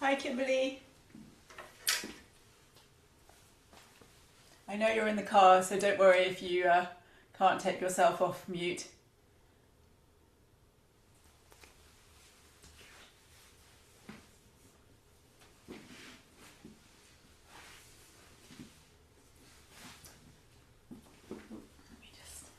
Hi, Kimberly. I know you're in the car, so don't worry if you can't take yourself off mute. Let me just...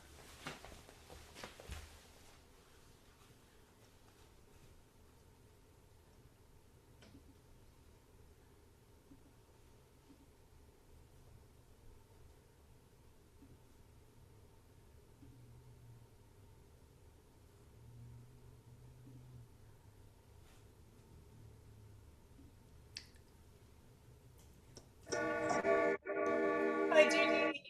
Hi, Judy.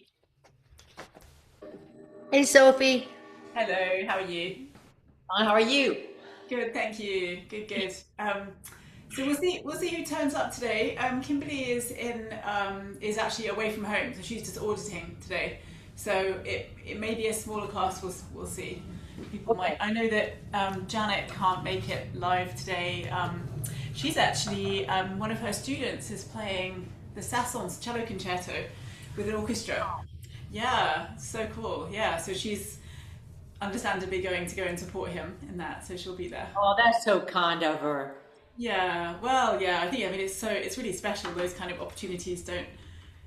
Hey Sophie, Hello, how are you? how are you? Good, thank you. Good, good. So we'll see who turns up today. Kimberly is actually away from home, so she's just auditing today. So it may be a smaller class. We'll see. People might. Okay. I know that Janet can't make it live today. She's actually one of her students is playing the Sasson's cello concerto with an orchestra. Yeah, so cool. Yeah, so she's understandably going to go and support him in that, so she'll be there. Oh, that's so kind of her. Yeah, well, yeah, I mean it's really special. Those kind of opportunities don't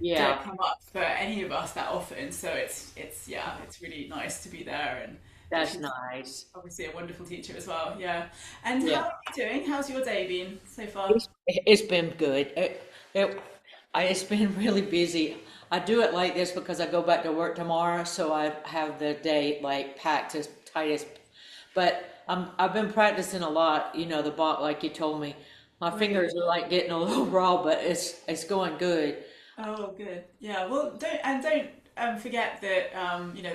Yeah, come up for any of us that often. So it's yeah, it's really nice to be there and that that's she's nice. obviously a wonderful teacher as well. Yeah. And how Yeah, are you doing? How's your day been so far? it's been good. It's been really busy. I do it like this because I go back to work tomorrow, so I have the day like packed as tight as. But I've been practicing a lot. You know, the bot like you told me. My Great. fingers are like getting a little raw, but it's going good. Oh, good. Yeah. Well, don't forget that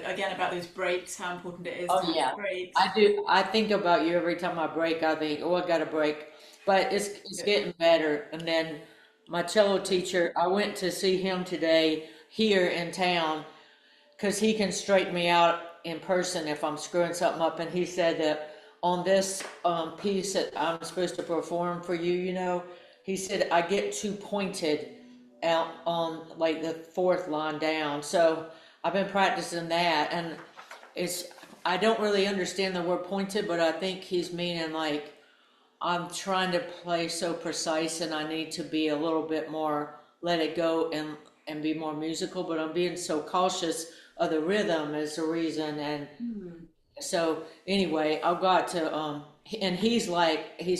again about those breaks, how important it is Oh to have yeah, breaks. I do. I think about you every time I break. I think, oh, I got a break, but it's Good. getting better. And then my cello teacher, I went to see him today here in town because he can straighten me out in person if I'm screwing something up. And he said that on this piece that I'm supposed to perform for you, he said I get too pointed out on like the fourth line down. So I've been practicing that, and it's I don't really understand the word pointed, but I think he's meaning like I'm trying to play so precise and I need to be a little bit more let it go and be more musical, but I'm being so cautious of the rhythm is the reason. And Hmm. so anyway, I've got to and he's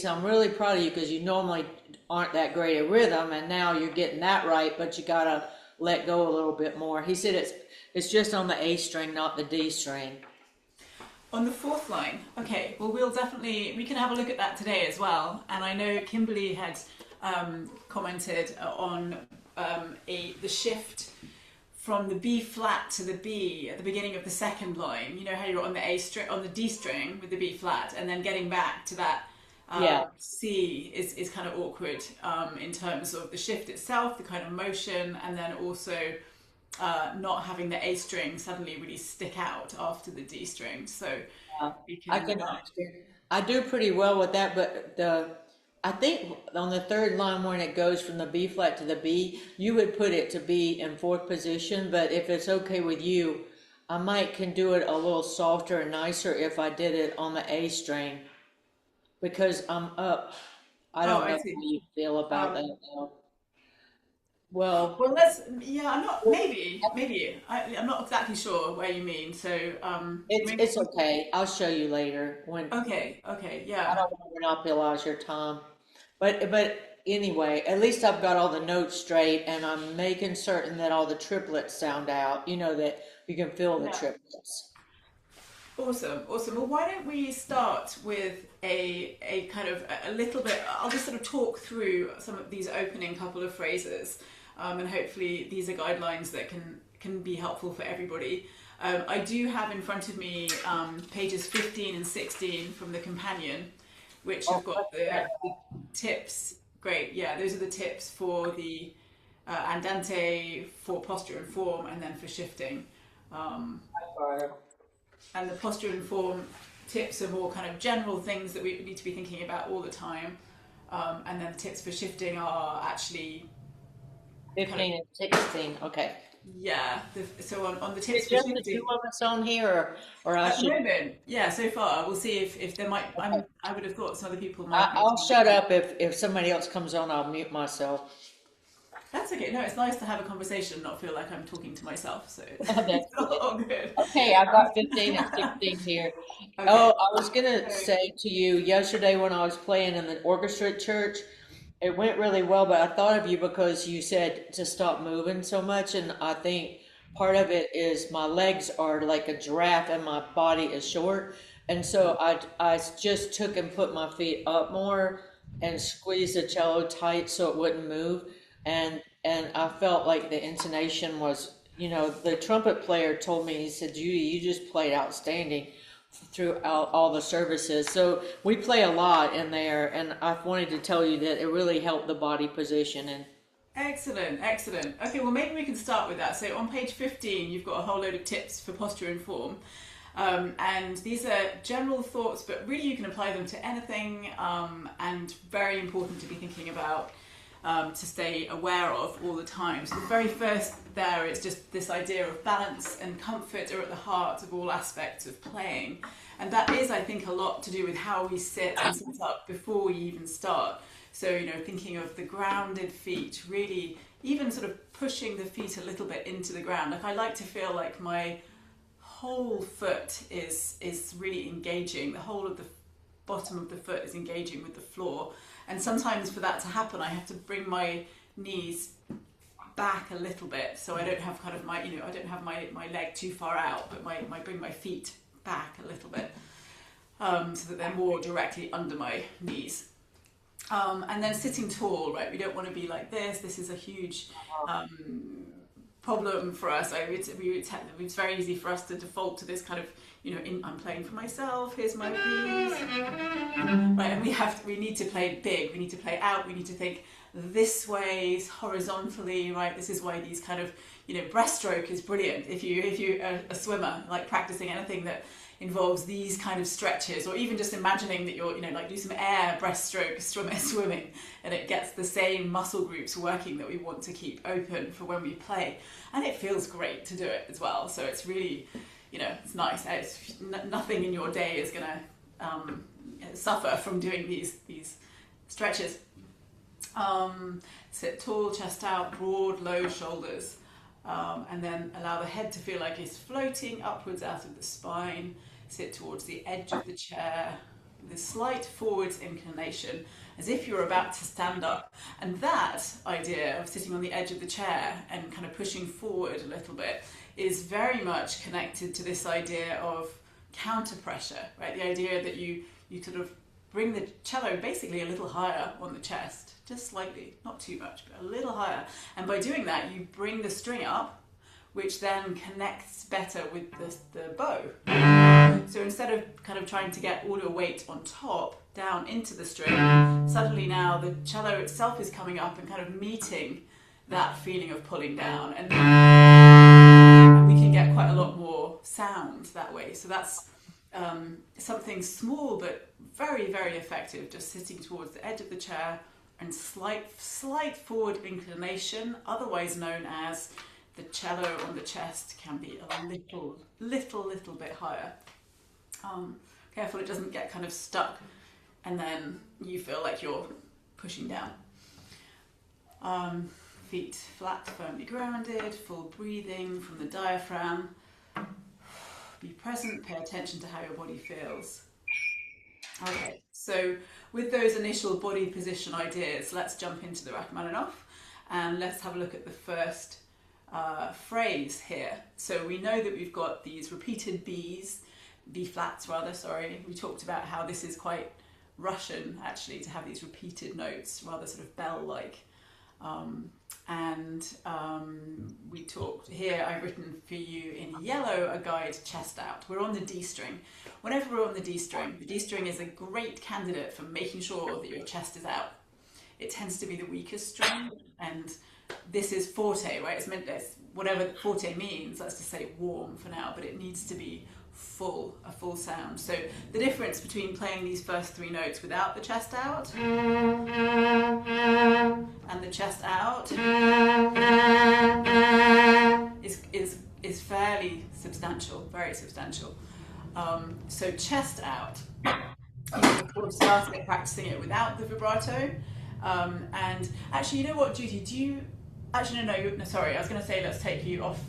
I'm really proud of you because you normally aren't that great at rhythm and now you're getting that right, but you gotta let go a little bit more. He said it's just on the A string, not the D string. On the fourth line, okay. Well, we can have a look at that today as well. And I know Kimberly had commented on the shift from the B flat to the B at the beginning of the second line. You know how you're on the A string, on the D string with the B flat, and then getting back to that Yeah. C is kind of awkward in terms of the shift itself, the kind of motion, and then also not having the A string suddenly really stick out after the D string. So Uh, we I can, can understand. I do pretty well with that, but I think on the third line when it goes from the B flat to the B, you would put it to be in fourth position, but if it's okay with you, I might can do it a little softer and nicer if I did it on the A string because I'm up. I oh, don't I know how see. you feel about that Um, though. Well, well, yeah, I'm not exactly sure where you mean. So maybe, it's okay. I'll show you later when okay, I yeah. don't want to monopolize your time. But anyway, at least I've got all the notes straight and I'm making certain that all the triplets sound out, that you can feel the Yeah. triplets. Awesome, awesome. Well, why don't we start with a kind of a little bit? I'll just sort of talk through some of these opening couple of phrases, and hopefully these are guidelines that can be helpful for everybody. I do have in front of me pages 15 and 16 from the companion, which have Oh, got the tips. Great, yeah, those are the tips for the andante, for posture and form, and then for shifting. Um, and the posture and form tips are more kind of general things that we need to be thinking about all the time. And then the tips for shifting are actually kind of, 15 and 16. Okay. yeah. So on the Is tips it for just the two shifting, of us on here, or I at the should? moment, yeah, so far, we'll see if there might, I would have thought some other people might be I'll attending. shut up if somebody else comes on. I'll mute myself. That's okay. No, it's nice to have a conversation and not feel like I'm talking to myself. So it's That's good. all good. Okay, I've got 15 and 16 here. Oh, Okay. I was gonna So, say to you yesterday when I was playing in the orchestra at church, it went really well, but I thought of you because you said to stop moving so much, and I think part of it is my legs are like a giraffe and my body is short, and so I just took and put my feet up more and squeezed the cello tight so it wouldn't move, and I felt like the intonation was, the trumpet player told me, he said, Judy, you just played outstanding throughout all the services. So we play a lot in there, and I wanted to tell you that it really helped the body position. And excellent, excellent. Okay, well, maybe we can start with that. So on page 15, you've got a whole load of tips for posture and form. And these are general thoughts, but really you can apply them to anything, and very important to be thinking about, to stay aware of all the time. So the very first there is just this idea of balance and comfort are at the heart of all aspects of playing. And that is, I think, a lot to do with how we sit and sit up before we even start. So, thinking of the grounded feet, really even sort of pushing the feet a little bit into the ground. Like I like to feel like my whole foot is really engaging. The whole of the bottom of the foot is engaging with the floor. And sometimes for that to happen, I have to bring my knees back a little bit, so I don't have kind of I don't have my leg too far out, but my bring my feet back a little bit, so that they're more directly under my knees. And then sitting tall, right? We don't want to be like this. This is a huge problem for us. It's very easy for us to default to this kind of, I'm playing for myself, here's my piece. Right, and we need to play big, we need to play out, we need to think this way, horizontally, right? This is why these kind of, breaststroke is brilliant. If you're a swimmer, like practicing anything that involves these kind of stretches, or even just imagining that you're, like do some air breaststroke swimming, and it gets the same muscle groups working that we want to keep open for when we play. And it feels great to do it as well. So it's really, it's nice. Nothing in your day is going to suffer from doing these stretches. Sit tall, chest out, broad, low shoulders. And then allow the head to feel like it's floating upwards out of the spine. Sit towards the edge of the chair with a slight forwards inclination, as if you're about to stand up. And that idea of sitting on the edge of the chair and kind of pushing forward a little bit is very much connected to this idea of counter pressure, right? The idea that you sort of bring the cello basically a little higher on the chest, just slightly, not too much, but a little higher. And by doing that, you bring the string up, which then connects better with the bow. So instead of kind of trying to get all your weight on top, down into the string, suddenly now the cello itself is coming up and kind of meeting that feeling of pulling down. And we can get quite a lot more sound that way. So that's something small but very, very effective, just sitting towards the edge of the chair and slight forward inclination, otherwise known as the cello on the chest can be a little bit higher. Careful it doesn't get kind of stuck and then you feel like you're pushing down. Feet flat, firmly grounded, full breathing from the diaphragm. Be present, pay attention to how your body feels. Okay, so with those initial body position ideas, let's jump into the Rachmaninoff and let's have a look at the first phrase here. So we know that we've got these repeated B flats rather, sorry. We talked about how this is quite Russian actually, to have these repeated notes, rather sort of bell-like. We talked here, I've written for you in yellow a guide chest out. We're on the D string. Whenever we're on the D string is a great candidate for making sure that your chest is out. It tends to be the weakest string, and this is forte, right? It's meant as whatever forte means, let's just say warm for now, but it needs to be a full sound. So the difference between playing these first three notes without the chest out and the chest out is fairly substantial, very substantial. So chest out, you can of course start practicing it without the vibrato. And actually, you know what, Judy, do you actually no, sorry, I was going to say let's take you off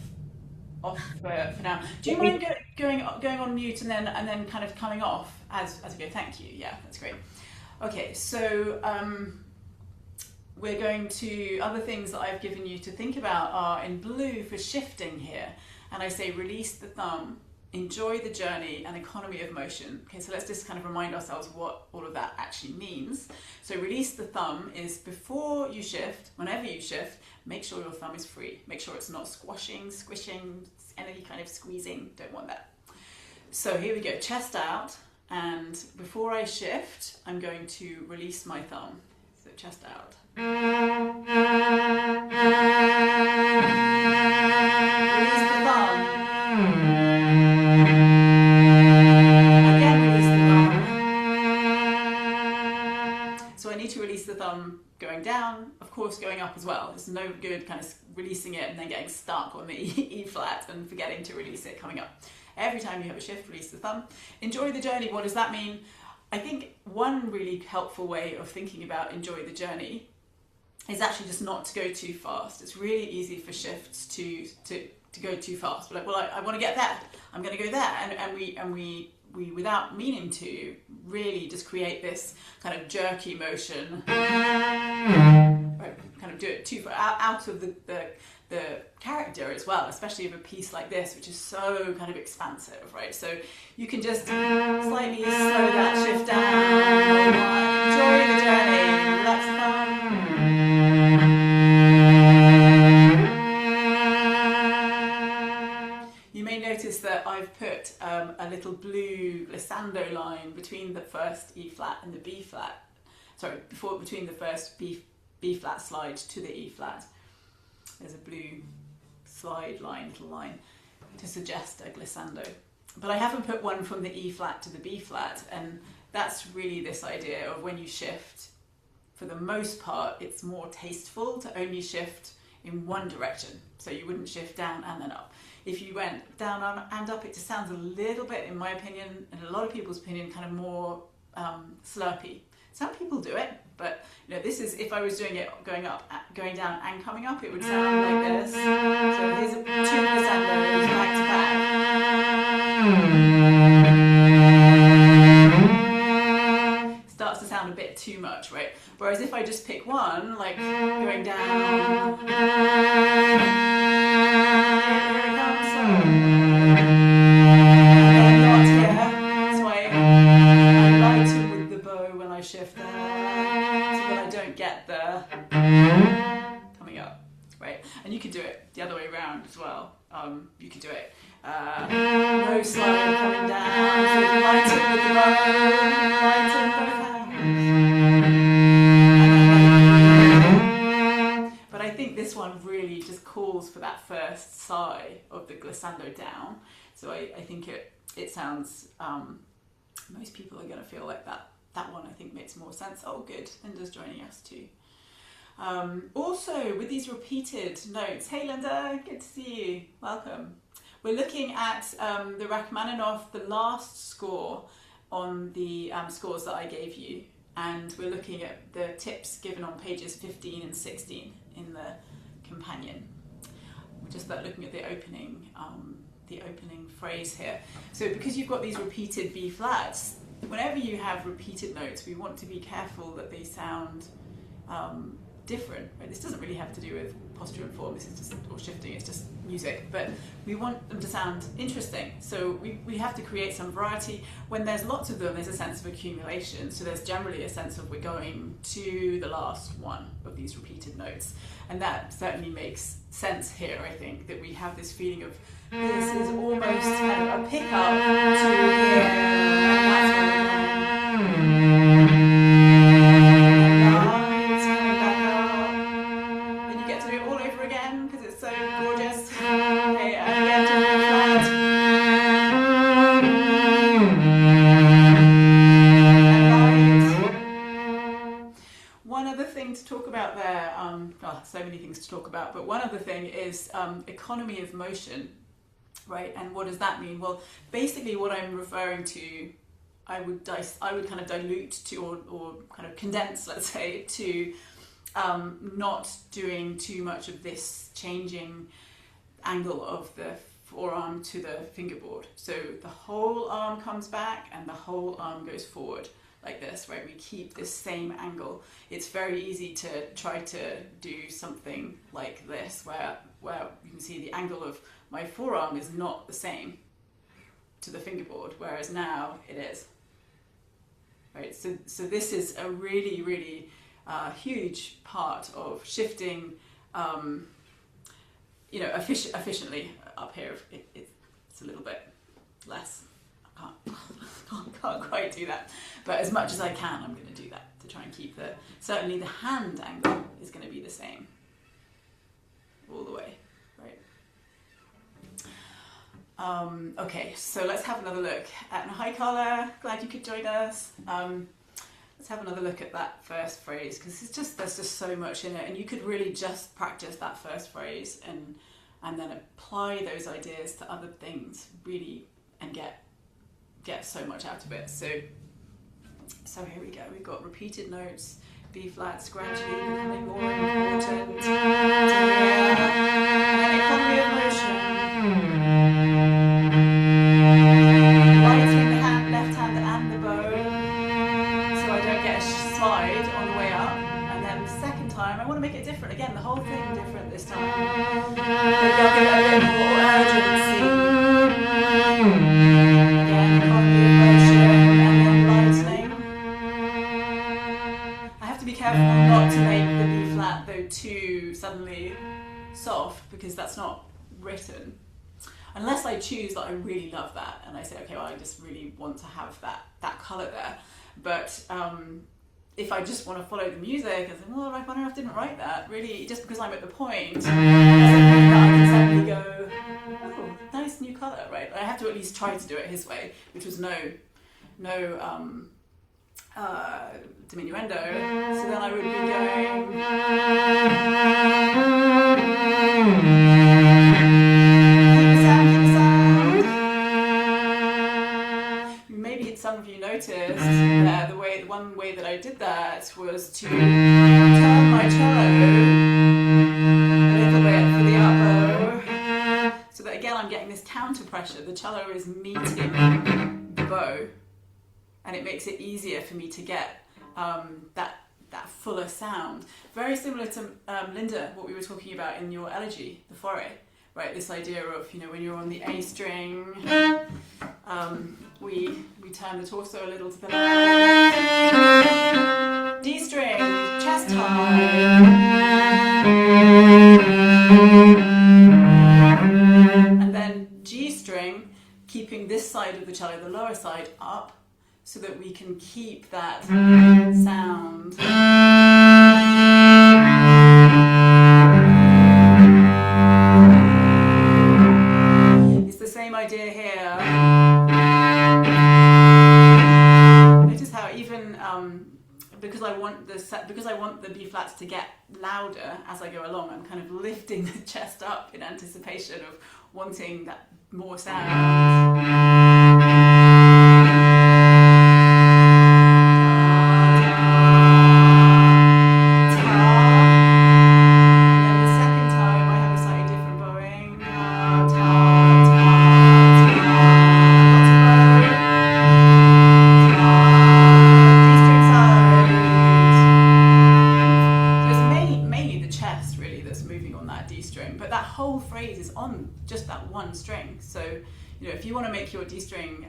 for now. Do you mind going on mute and then kind of coming off as we go? Thank you. Yeah, that's great. Okay, so we're going to, other things that I've given you to think about are in blue for shifting here, and I say release the thumb, enjoy the journey, and economy of motion. Okay, so let's just kind of remind ourselves what all of that actually means. So release the thumb is before you shift, whenever you shift, make sure your thumb is free. Make sure it's not squashing, squishing, any kind of squeezing. Don't want that. So here we go, chest out, and before I shift, I'm going to release my thumb. So chest out. Release the thumb. Again, release the thumb. So I need to release the thumb going down, of course going up as well. It's no good kind of releasing it and then getting stuck on the E flat and forgetting to release it coming up. Every time you have a shift, release the thumb. Enjoy the journey. What does that mean? I think one really helpful way of thinking about enjoy the journey is actually just not to go too fast. It's really easy for shifts to go too fast. We're like, well, I want to get there. I'm going to go there, and we without meaning to really just create this kind of jerky motion. Right, kind of do it too far out of the character as well, especially of a piece like this, which is so kind of expansive, right? So you can just slightly slow that shift down, enjoy the journey, relax the thumb. You may notice that I've put a little blue glissando line between the first E flat and the B flat. Sorry, between the first B flat slide to the E flat. There's a blue slide line, little line, to suggest a glissando. But I haven't put one from the E flat to the B flat, and that's really this idea of when you shift, for the most part, it's more tasteful to only shift in one direction. So you wouldn't shift down and then up. If you went down and up, it just sounds a little bit, in my opinion, and a lot of people's opinion, kind of more slurpy. Some people do it, but this is, if I was doing it going up, going down and coming up, it would sound like this. So here's two glissando back to back. Starts to sound a bit too much, right? Whereas if I just pick one, like going down, shift there, so that I don't get the coming up, right? And you could do it the other way around as well. You could do it no slide coming down, so lighten with the bow, lighten both hands. But I think this one really just calls for that first sigh of the glissando down. So I think it sounds, most people are going to feel like that. That one I think makes more sense. Oh good, Linda's joining us too. Also with these repeated notes, hey Linda, good to see you, welcome. We're looking at the Rachmaninoff, the last score on the scores that I gave you, and we're looking at the tips given on pages 15 and 16 in the companion. We're just looking at the opening phrase here. So because you've got these repeated B flats, whenever you have repeated notes, we want to be careful that they sound different. Right? This doesn't really have to do with posture and form, this is just, or shifting, it's just music, but we want them to sound interesting. So we have to create some variety. When there's lots of them, there's a sense of accumulation. So there's generally a sense of we're going to the last one of these repeated notes. And that certainly makes sense here, I think, that we have this feeling of this is almost kind of a pickup to here, and that's where we're coming back up. Then you get to do it all over again because it's so gorgeous. Okay, and again to the flat. so many things to talk about, but one other thing is economy of motion, right? And what does that mean? Well, basically, what I'm referring to, I would kind of dilute to, or kind of condense, let's say, to not doing too much of this changing angle of the forearm to the fingerboard. So the whole arm comes back and the whole arm goes forward like this, right? We keep this same angle. It's very easy to try to do something like this, where you can see the angle of my forearm is not the same to the fingerboard, whereas now it is. Right? So this is a really, really huge part of shifting, efficiently up here. It's a little bit less. I can't quite do that, but as much as I can, I'm going to do that to try and keep certainly the hand angle is going to be the same all the way, right? Okay, so let's have another look at, hi Carla, glad you could join us. Let's have another look at that first phrase, because there's just so much in it, and you could really just practice that first phrase and then apply those ideas to other things, really, and get so much out of it. So here we go. We've got repeated notes, B flats gradually becoming more important to hear, and economy of motion. Lighting the left hand and the bow, so I don't get a slide on the way up. And then the second time, I want to make it different. Again, the whole thing different this time. Maybe I'll give it a bit more urgency. Again, economy of motion, and then lightening. I have to be careful not to make the B flat though too suddenly soft, because that's not written. Unless I choose that I really love that and I say, okay, well, I just really want to have that colour there. But if I just want to follow the music and say, well, Rachmaninoff didn't write that, really, just because I'm at the point, doesn't mean that I can suddenly go, oh, nice new colour, right? I have to at least try to do it his way, which was no diminuendo. So then I would be going... Maybe some of you noticed that one way that I did that was to turn my cello a little bit for the up bow, so that again I'm getting this counter pressure. The cello is meeting the bow, and it makes it easier for me to get that fuller sound. Very similar to Linda, what we were talking about in your elegy, the foray, right? This idea of, when you're on the A string, we turn the torso a little to the left. D string, chest high. And then G string, keeping this side of the cello, the lower side, up, so that we can keep that sound. It's the same idea here. Notice how even because I want the B flats to get louder as I go along, I'm kind of lifting the chest up in anticipation of wanting that more sound. String. So, if you want to make your D string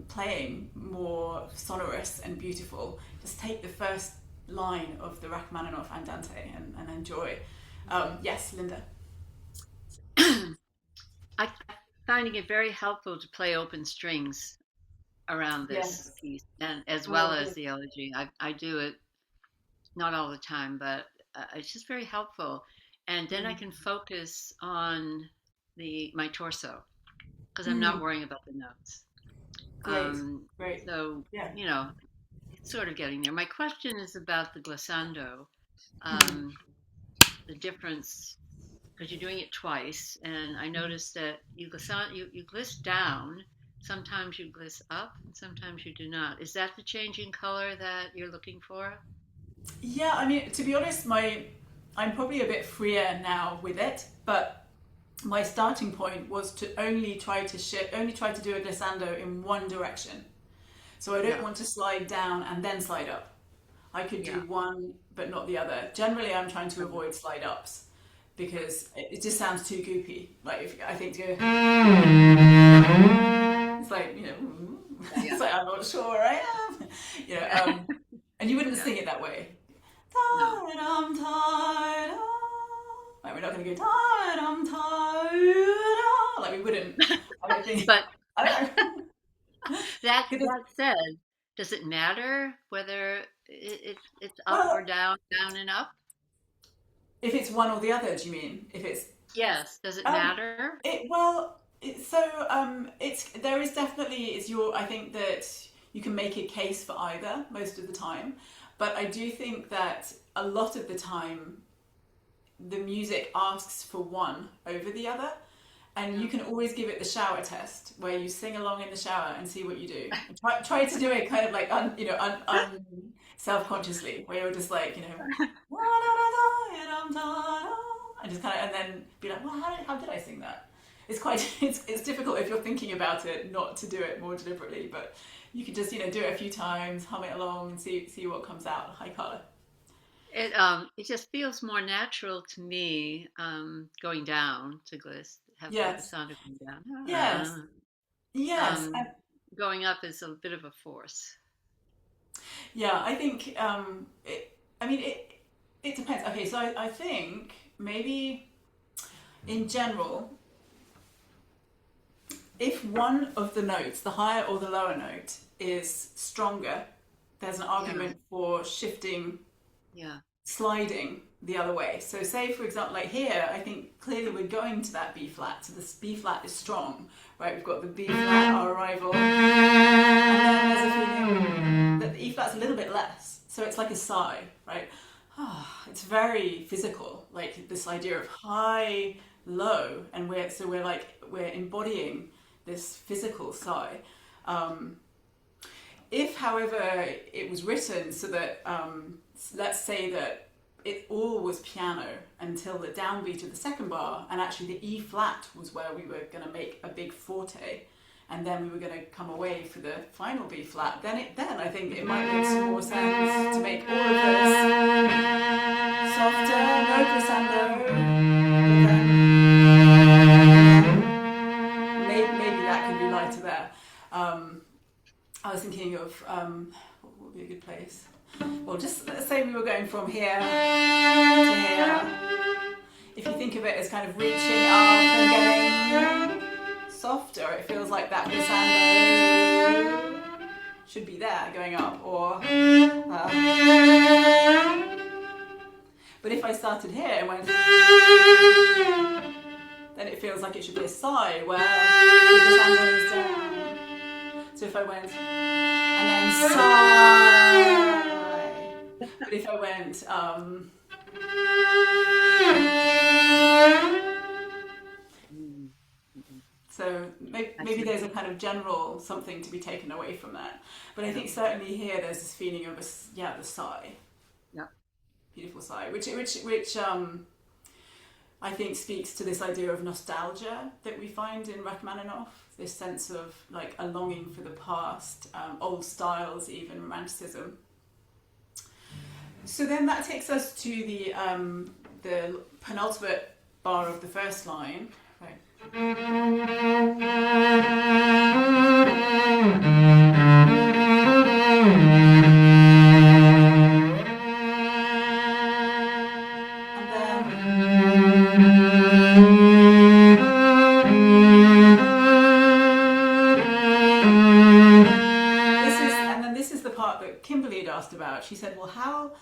playing more sonorous and beautiful, just take the first line of the Rachmaninoff Andante and enjoy. Yes, Linda. I'm finding it very helpful to play open strings around this Yes. piece, and as well as the elegy. I do it not all the time, but it's just very helpful. And then I can focus on my torso, because I'm not worrying about the notes. Great. So, Yeah. it's sort of getting there. My question is about the glissando. Um, the difference because you're doing it twice, and I noticed that you gliss down. Sometimes you gliss up, and sometimes you do not. Is that the changing color that you're looking for? Yeah, I mean, to be honest, I'm probably a bit freer now with it, but my starting point was to only try to do a glissando in one direction. So I don't Yeah, want to slide down and then slide up. I could do yeah. one but not the other. Generally, I'm trying to avoid slide ups because it just sounds too goopy. Like if I think to go, it's like Yeah, it's like I'm not sure where I am. You know, yeah. and you wouldn't Yeah. sing it that way. No. Like we're not going to go ta-dum-ta-da. Like we wouldn't. I don't think. But I don't know. Because that said, does it matter whether it's up or well, down, down and up? if it's one or the other, do you mean? If it's Yes. Does it um, matter? it's there is definitely it's your. I think that you can make a case for either most of the time, but I do think that a lot of the time the music asks for one over the other. And Yeah. you can always give it the shower test where you sing along in the shower and see what you do. And try to do it kind of like self-consciously, where you're just like and just kind of and then be like, well, how did I sing that? It's quite it's difficult if you're thinking about it not to do it more deliberately, but you could just do it a few times, hum it along, and see what comes out. High color. It just feels more natural to me going down to Gliss, have the Yes, sound of going down. yes, yes. Um, Going up is a bit of a force. Yeah, I think it depends. Okay, so I think maybe in general, if one of the notes, the higher or the lower note, is stronger, there's an Yeah, argument for shifting, yeah, sliding the other way. So say for example, like here, I think clearly we're going to that B flat. So this B flat is strong, right? We've got the B flat, our rival, and then there's a feeling that the E flat's a little bit less. So it's like a sigh, right? It's very physical, like this idea of high, low, and we're embodying this physical sigh. Um, if, however, it was written so that, let's say that it all was piano until the downbeat of the second bar, and actually the E flat was where we were going to make a big forte, and then we were going to come away for the final B flat. Then I think it might make some more sense to make all of this softer, no glissando, but then maybe that could be lighter there. I was thinking of what would be a good place. Well, just let's say we were going from here to here. If you think of it as kind of reaching up and getting softer, it feels like that glissando should be there, going up, or. But if I started here and went, then it feels like it should be a sigh where the glissando is down. So if I went and then sigh, but if I went mm, mm, so I maybe see. there's a kind of general something to be taken away from that. But I Yeah, think certainly here there's this feeling of the sigh, yeah, beautiful sigh, which I think speaks to this idea of nostalgia that we find in Rachmaninoff. This sense of like a longing for the past, old styles, even romanticism. So then that takes us to the penultimate bar of the first line. Right. And then this is the part that Kimberly had asked about. She said, "Well,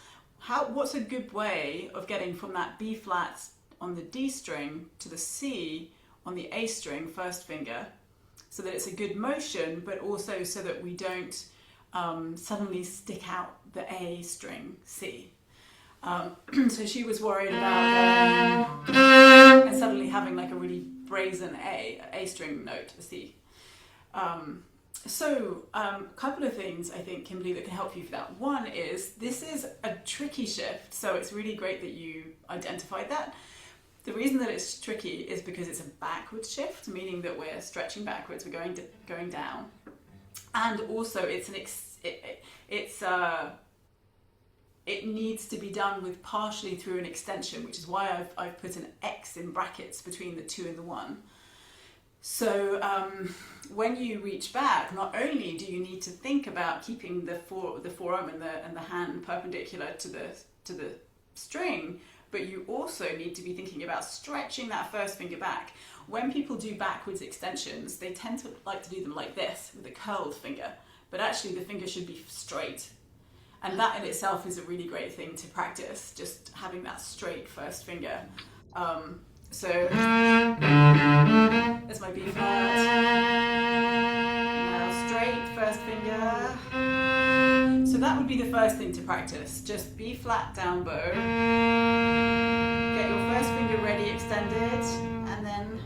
what's a good way of getting from that B flat on the D string to the C on the A string, first finger, so that it's a good motion, but also so that we don't suddenly stick out the A string C?" So she was worried about and suddenly having like a really brazen A string note, a C. A couple of things I think, Kimberly, that can help you for that. One is this is a tricky shift, so it's really great that you identified that. The reason that it's tricky is because it's a backwards shift, meaning that we're stretching backwards, we're going down, and also it's it needs to be done with partially through an extension, which is why I've put an X in brackets between the 2 and the 1. So when you reach back, not only do you need to think about keeping the forearm and the hand perpendicular to the string, but you also need to be thinking about stretching that first finger back. When people do backwards extensions, they tend to like to do them like this with a curled finger, but actually the finger should be straight. And that in itself is a really great thing to practice, just having that straight first finger. So there's my B flat. Now straight first finger. So that would be the first thing to practice. Just B flat down bow. Get your first finger ready, extended, and then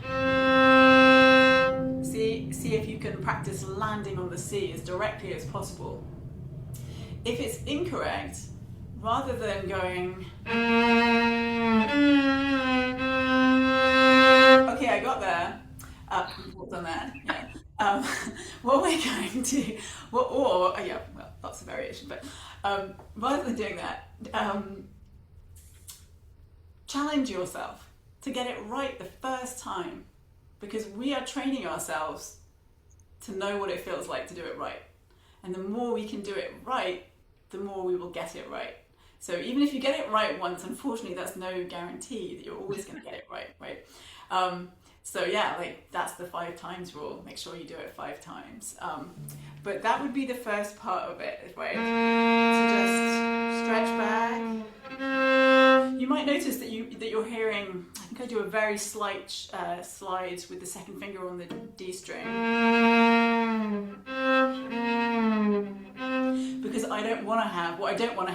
see if you can practice landing on the C as directly as possible. If it's incorrect, rather than going, okay, I got there, well done there, yeah. What we're going to, lots of variation, but rather than doing that, challenge yourself to get it right the first time, because we are training ourselves to know what it feels like to do it right. And the more we can do it right, the more we will get it right. So even if you get it right once, unfortunately, that's no guarantee that you're always going to get it right? So yeah, like that's the 5 times rule. Make sure you do it 5 times. But that would be the first part of it, right? So just stretch back. You might notice that you're hearing. I think I do a very slight slide with the second finger on the D string, because I don't want to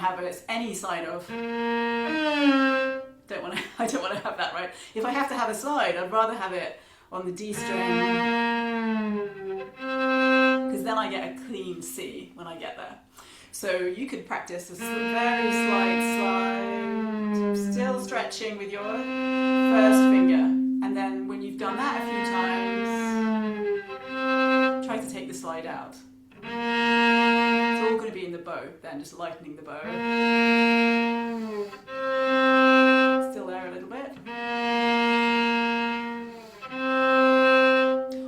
have is any sign of. I don't want to have that, right? If I have to have a slide, I'd rather have it on the D string, because then I get a clean C when I get there. So you could practice a very slight slide, still stretching with your first finger, and then when you've done that a few times, try to take the slide out. It's all going to be in the bow, then just lightening the bow. Still there a little bit.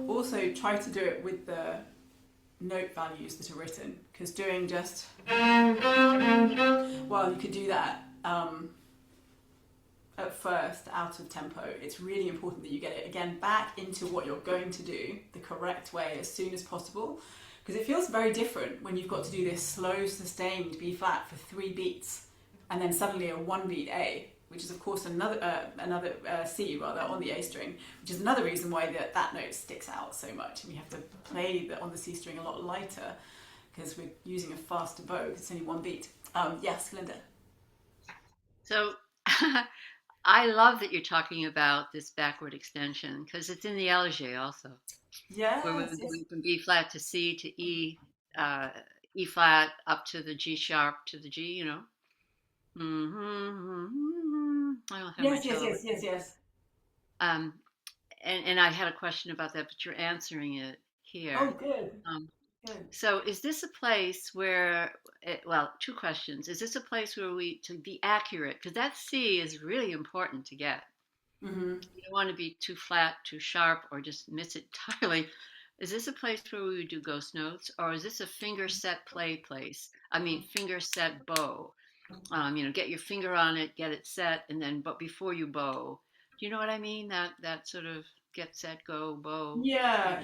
Also try to do it with the note values that are written, because doing just, well, you could do that at first out of tempo. It's really important that you get it again back into what you're going to do the correct way as soon as possible, because it feels very different when you've got to do this slow sustained B flat for 3 beats and then suddenly a 1 beat A, which is of course another C rather on the A string, which is another reason why that note sticks out so much, and we have to play on the C string a lot lighter because we're using a faster bow because it's only 1 beat. Yes, Linda. So I love that you're talking about this backward extension, because it's in the Alger also. Yes, where yes. we from B flat to C to E, E flat up to the G sharp to the G, you know. I don't have my cello. Yes. And I had a question about that, but you're answering it here. Oh, good. Good. So is this a place where, well, 2 questions. Is this a place where to be accurate, because that C is really important to get. Mm-hmm. You don't want to be too flat, too sharp, or just miss it entirely. Is this a place where we would do ghost notes, or is this a finger set place? I mean, finger set bow. Get your finger on it, get it set, and then, but before you bow. Do you know what I mean? That sort of get, set, go, bow. Yeah.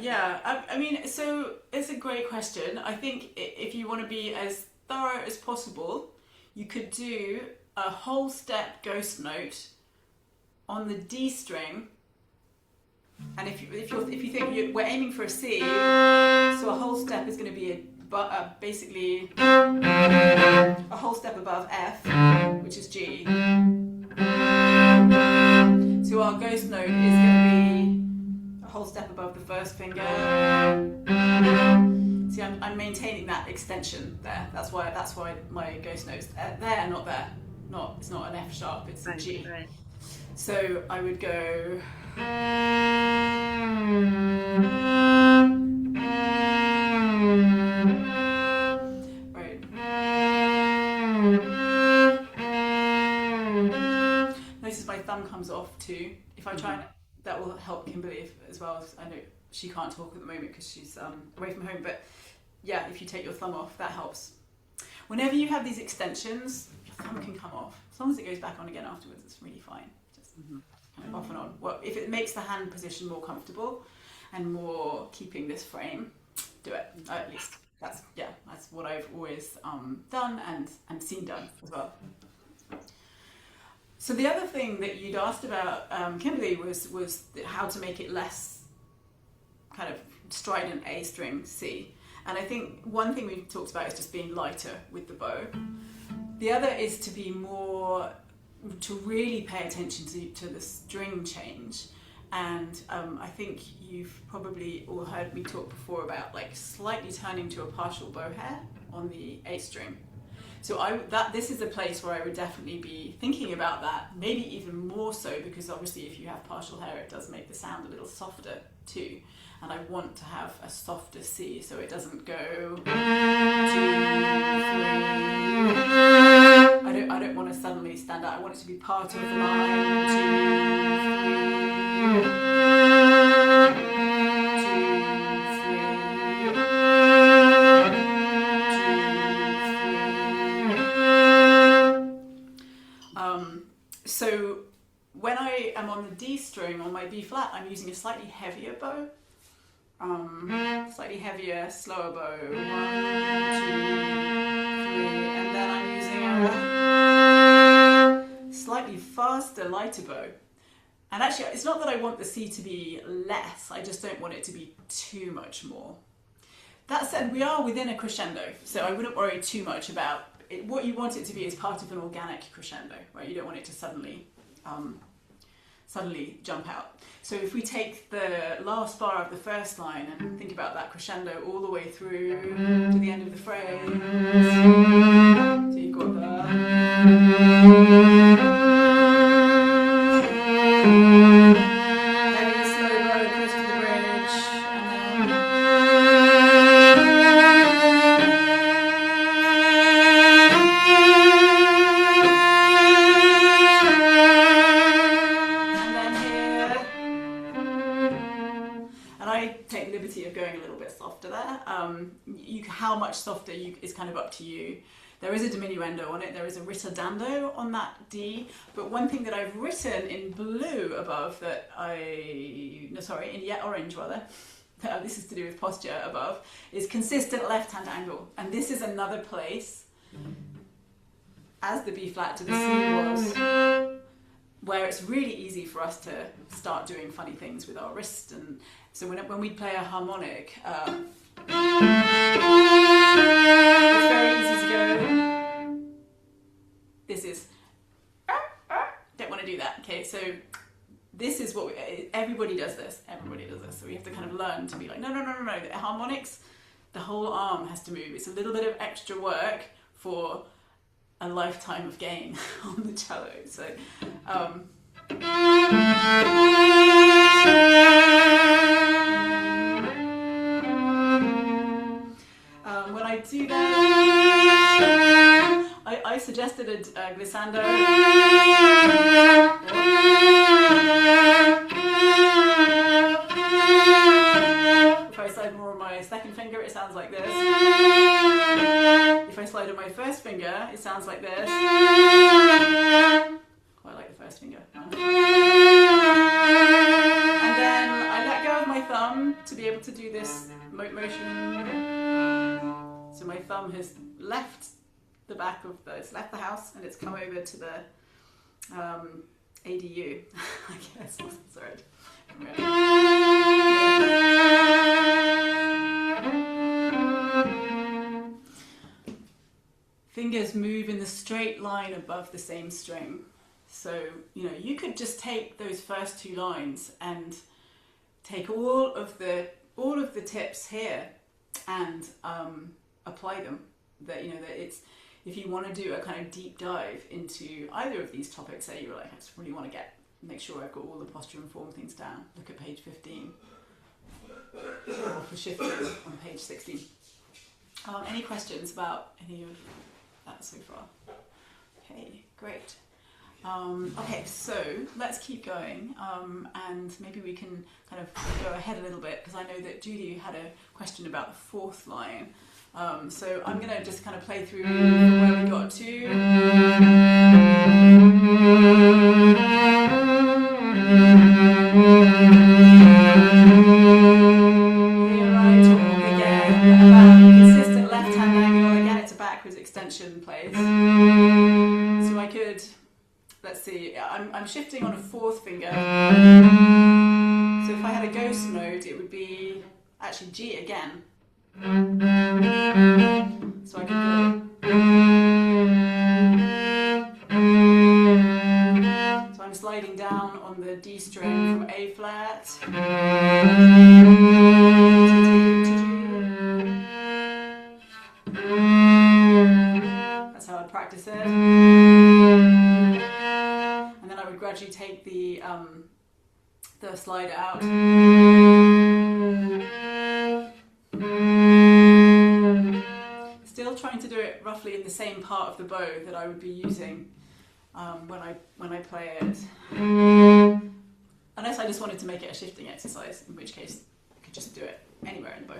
I mean, so it's a great question. I think if you want to be as thorough as possible, you could do a whole step ghost note on the D string, and if you think we're aiming for a C, so a whole step is going to be a basically a whole step above F, which is G. So our ghost note is going to be a whole step above the first finger. See, I'm maintaining that extension there. That's why my ghost note's there, not there. It's not an F sharp, it's a G. Right. So I would go. Right. Notice my thumb comes off too. If I try and, that will help Kimberly as well. I know she can't talk at the moment because she's away from home, but yeah, if you take your thumb off, that helps. Whenever you have these extensions, your thumb can come off. As long as it goes back on again afterwards, it's really fine. Just kind of off and on. Well, if it makes the hand position more comfortable and more keeping this frame, do it. At least that's what I've always done and seen done as well. So the other thing that you'd asked about, Kimberly, was how to make it less kind of strident A string C. And I think one thing we've talked about is just being lighter with the bow. The other is to be more, to really pay attention to the string change. And I think you've probably all heard me talk before about like slightly turning to a partial bow hair on the A string. So this is a place where I would definitely be thinking about that, maybe even more so, because obviously if you have partial hair, it does make the sound a little softer too. And I want to have a softer C, so it doesn't go 2, 3. I don't want to suddenly stand out. I want it to be part of the line. 2, 3. 2, 3. So when I am on the D string on my B flat, I'm using a slightly heavier bow. Slightly heavier, slower bow. 1, 2, 3, and then I'm using a slightly faster, lighter bow. And actually, it's not that I want the C to be less, I just don't want it to be too much more. That said, we are within a crescendo, so I wouldn't worry too much about it. What you want it to be is part of an organic crescendo, right? You don't want it to suddenly jump out. So if we take the last bar of the first line and think about that crescendo all the way through to the end of the phrase, so you've got the heavy, slow bow close to the bridge, and then here. And I take the liberty of going a little bit softer there. How much softer is kind of up to you. There is a diminuendo on it, there is a ritardando on that D, but one thing that I've written in blue above that in yet orange rather, this is to do with posture above, is consistent left-hand angle. And this is another place, as the B flat to the C was, where it's really easy for us to start doing funny things with our wrist. And so when we play a harmonic, it's very easy to go, this is, don't want to do that. Okay, so this is what everybody does this. So we have to kind of learn to be like, no. The harmonics, the whole arm has to move. It's a little bit of extra work for a lifetime of gain on the cello. So, when I do that, I suggested a glissando. If I slide more on my second finger, it sounds like this. If I slide on my first finger, it sounds like this. Quite like the first finger. And then I let go of my thumb to be able to do this motion. So my thumb has left the back of it's left the house and it's come over to the ADU, I guess. Sorry. just move in the straight line above the same string. So, you could just take those first two lines and take all of the tips here and apply them. That it's, if you want to do a kind of deep dive into either of these topics, say you're like, I just really want to make sure I've got all the posture and form things down. Look at page 15, or for shifting on page 16. Any questions about any of that so far? Okay, great. Okay, so let's keep going, and maybe we can kind of go ahead a little bit, because I know that Judy had a question about the fourth line. So I'm going to just kind of play through where we got to. Extension plays. So I could, let's see, I'm shifting on a fourth finger. So if I had a ghost note, it would be actually G again. So I could go. So I'm sliding down on the D string from A flat. How I'd practice it, and then I would gradually take the slider out. Still trying to do it roughly in the same part of the bow that I would be using when I play it. Unless I just wanted to make it a shifting exercise, in which case I could just do it anywhere in the bow.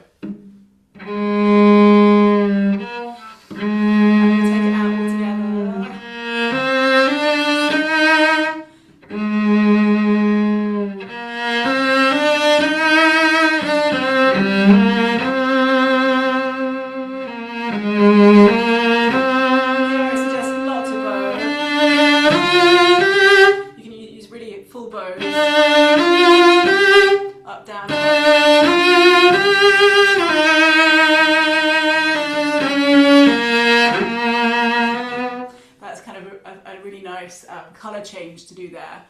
Colour change to do there,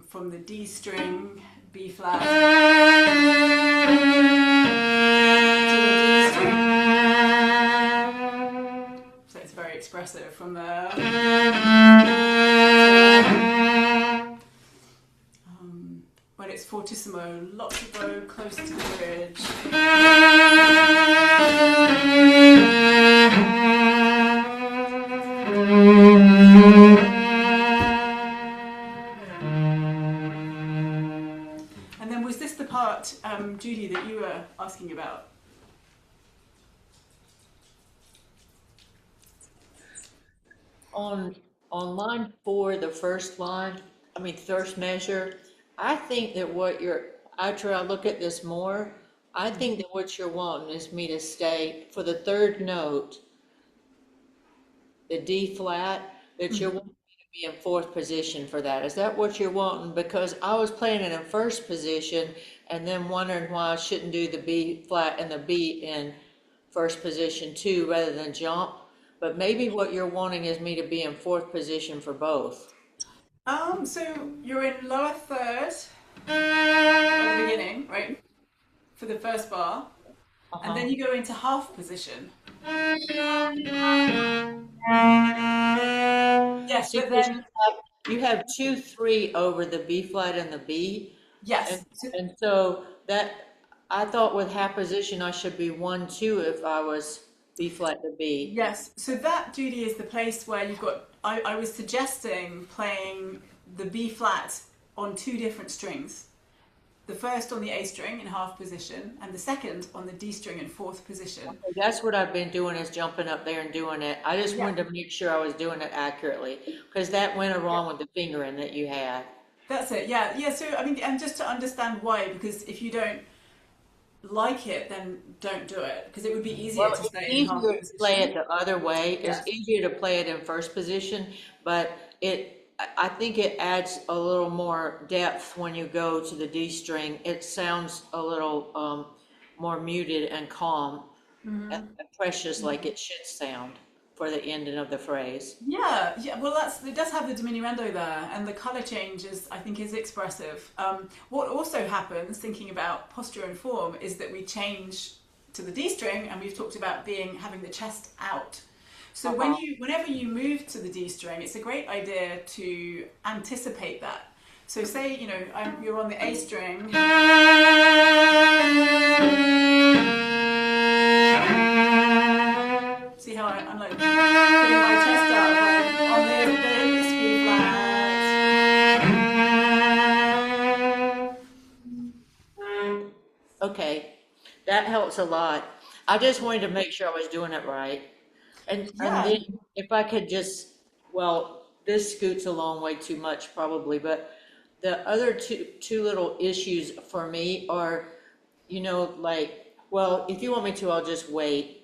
from the D string, B flat, to the D string. So it's very expressive from there. When it's fortissimo, lots of bow, close to the bridge. Judy, that you were asking about? On line 4, the first measure, I think that after I look at this more, I think that what you're wanting is me to stay for the third note, the D flat, that you're wanting me to be in fourth position for that. Is that what you're wanting? Because I was playing it in first position and then wondering why I shouldn't do the B flat and the B in first position too, rather than jump. But maybe what you're wanting is me to be in fourth position for both. So you're in lower third at the beginning, right? For the first bar. And then you go into half position. Yes, see, but then you have 2, 3 over the B flat and the B. Yes. And so that, I thought with half position I should be 1, 2 if I was B flat to B. Yes. So that, Judy, is the place where you've got, I was suggesting playing the B flat on 2 different strings. The first on the A string in half position, and the second on the D string in fourth position. Okay, that's what I've been doing, is jumping up there and doing it. I just wanted to make sure I was doing it accurately, because that went along with the fingering that you had. That's it, yeah. Yeah, so, I mean, and just to understand why, because if you don't like it, then don't do it, because it would be easier to stay in half position. It's easier to play it the other way. It's easier to play it in first position, but I think it adds a little more depth when you go to the D string. It sounds a little more muted and calm and precious, like it should sound for the ending of the phrase. Yeah, yeah. Well, it does have the diminuendo there, and the color change is, I think, is expressive. What also happens, thinking about posture and form, is that we change to the D string, and we've talked about having the chest out. So Uh-huh. whenever you move to the D string, it's a great idea to anticipate that. So say, you're on the A string. See how I'm like putting my chest out on this B flat. Okay, that helps a lot. I just wanted to make sure I was doing it right. And Yeah. then if I could just, well, this scoots along way too much probably, but the other two little issues for me are, like, well, if you want me to, I'll just wait.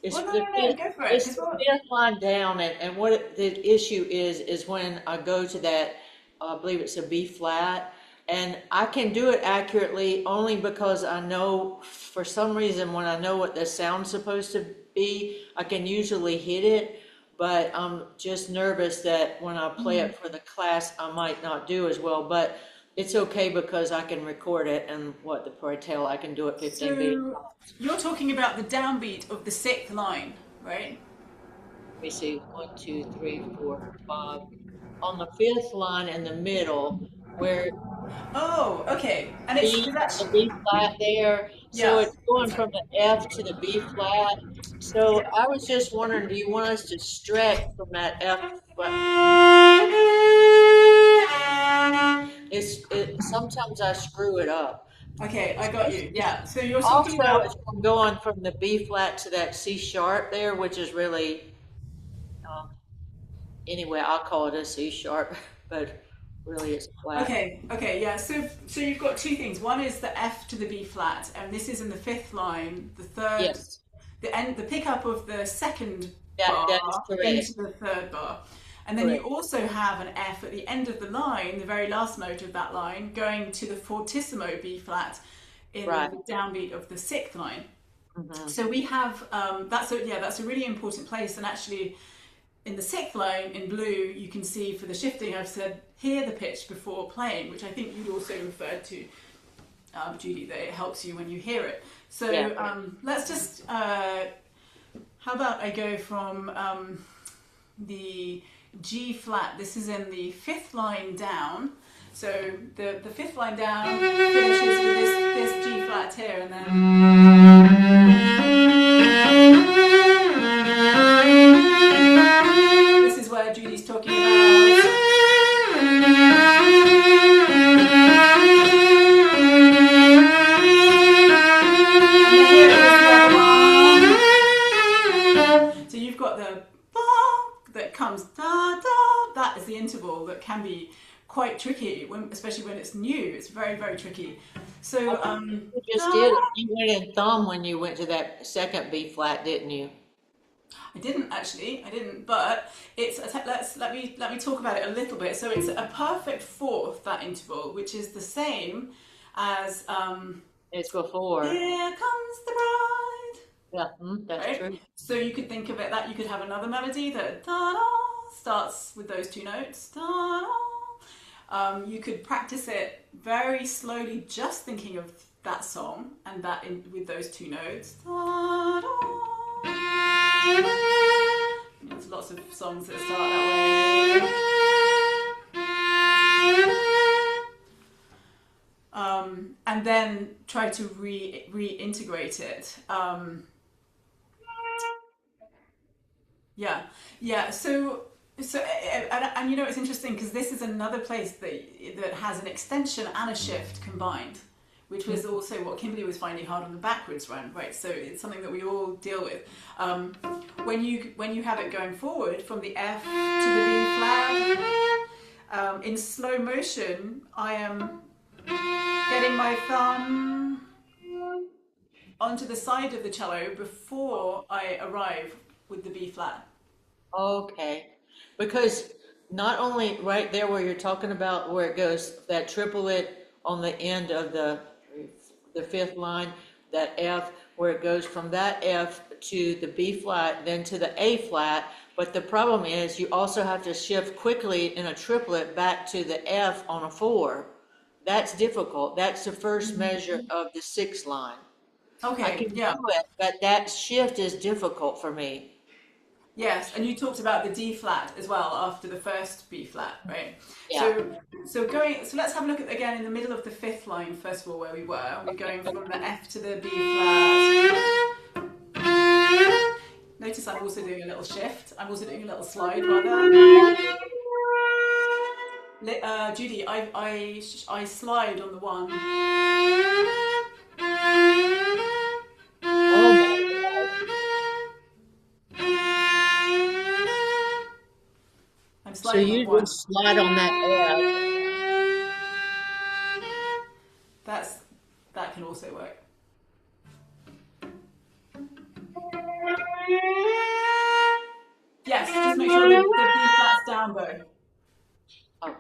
It's Well, no, the no, no, fifth, go for it. it's Because the fifth line down, and what the issue is when I go to that, I believe it's a B flat, and I can do it accurately only because I know, for some reason, when I know what the sound's supposed to be, I can usually hit it. But I'm just nervous that when I play it for the class, I might not do as well. But it's okay because I can record it, and what the pray tell, I can do it 15 beats. so you're talking about the downbeat of the sixth line, right? Let me see, one, two, three, four, five. On the fifth line in the middle, where Oh, okay. And it's B, because the that's B flat there, so yeah. it's going from the F to the B flat. So I was just wondering, do you want us to stretch from that F flat? Sometimes I screw it up. Okay, I got you. Yeah. So you're talking Also, about it's from going from the B flat to that C sharp there, which is really, um, anyway, I'll call it a C sharp, but really it's flat. okay, okay, yeah. So you've got two things. One is the F to the B flat, and this is in the fifth line, Yes, the pickup of the second that is bar correct. into the third bar. And then you Correct. also have an F at the end of the line, the very last note of that line, going to the fortissimo B flat in Right. the downbeat of the sixth line. Hmm. So we have that's a really important place. And actually, in the sixth line in blue, you can see for the shifting, I've said hear the pitch before playing, which I think you'd also referred to, Judy, that it helps you when you hear it. Yeah. So let's just, how about I go from the G flat, this is in the fifth line down. So the fifth line down finishes with this G flat here, and then this is where Judy's talking about. So you've got the that comes da da. That is the interval that can be quite tricky, especially when it's new. It's very very tricky. I So think you just da. did it. You went in thumb when you went to that second B flat, didn't you? I didn't actually. I didn't. But let me talk about it a little bit. So it's a perfect fourth, that interval, which is the same as It's before. "Here Comes the Bride." Yeah, that's Right? true. So you could think of it that you could have another melody that da da starts with those two notes. Da da. You could practice it very slowly, just thinking of that song and with those two notes. Da da. There's lots of songs that start that way. And then try to reintegrate it. Yeah, yeah. And you know it's interesting because this is another place that has an extension and a shift combined, which was also what Kimberly was finding hard on the backwards run, right? So it's something that we all deal with. When you have it going forward from the F to the B flat, in slow motion, I am getting my thumb onto the side of the cello before I arrive with the B flat. Okay. Because not only right there where you're talking about where it goes, that triplet on the end of the fifth line, that F, where it goes from that F to the B flat, then to the A flat. But the problem is you also have to shift quickly in a triplet back to the F on a 4. That's difficult. That's the first measure of the 6th line. I Okay, can yeah. do it, but that shift is difficult for me. Yes, and you talked about the D flat as well after the first B flat, right? Yeah. So let's have a look at again in the middle of the 5th line first of all where we were. We're going from the F to the B flat. Notice I'm also doing a little shift. I'm also doing a little slide rather. Judy, I slide on the 1. Oh my God. I'm So sliding on you 1. just slide on that F. That's that can also work. Yes, just make sure the B flat's down bow. Oh.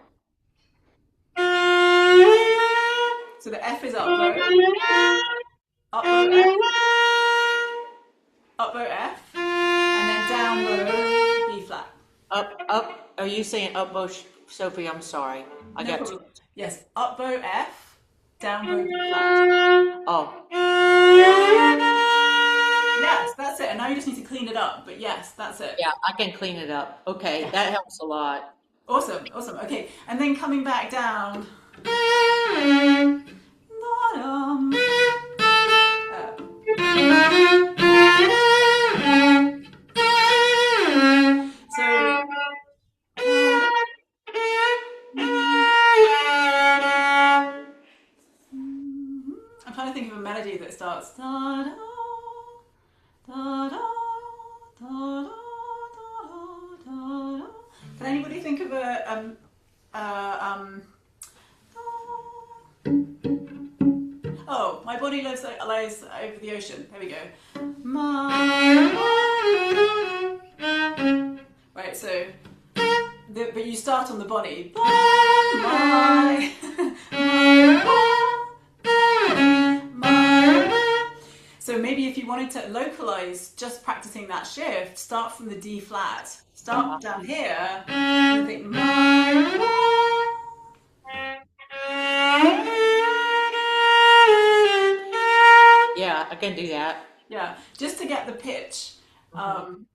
So the F is up bow F, up bow F, and then down bow B flat. Up. Are you saying up bow, Sophie? I'm sorry. I No got two. problem. Yes, up bow F, down bow B flat. Oh. Yes, that's it. And now you just need to clean it up. But yes, that's it. Yeah, I can clean it up. Okay, Yeah. that helps a lot. Awesome, awesome. Okay, and then coming back down. So I'm trying to think of a melody that starts da da da da da da da da. Can anybody think of a oh, my body lies over the ocean. There we go. Right, so but you start on the body. So maybe if you wanted to localize just practicing that shift, start from the D flat. Start down here and think Yeah, I can do that. yeah, just to get the pitch. Mhm.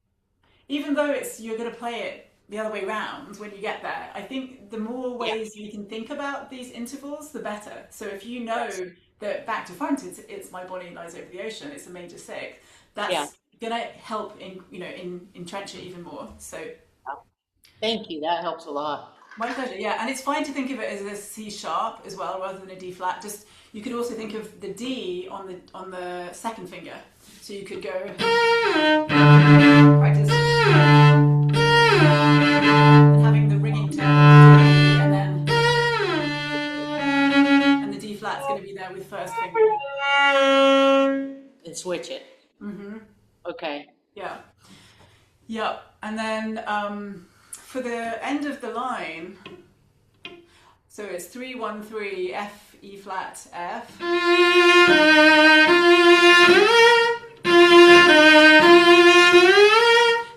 Even though you're going to play it the other way round when you get there, I think the more Yeah. ways you can think about these intervals, the better. So if you know Yes. that back to front, it's my body lies over the ocean, it's a major 6. Yeah. That's going to help in entrench it even more. So Thank you. That helps a lot. my pleasure. Yeah, and it's fine to think of it as a C sharp as well, rather than a D flat. Just you could also think of the D on the 2nd finger. So you could go practice and having the ringing tone and the D flat's going to be there with 1st finger. And switch it. Mm-hmm. Okay. Yeah. Yep. And then for the end of the line, so it's 3-1-3 F E flat F.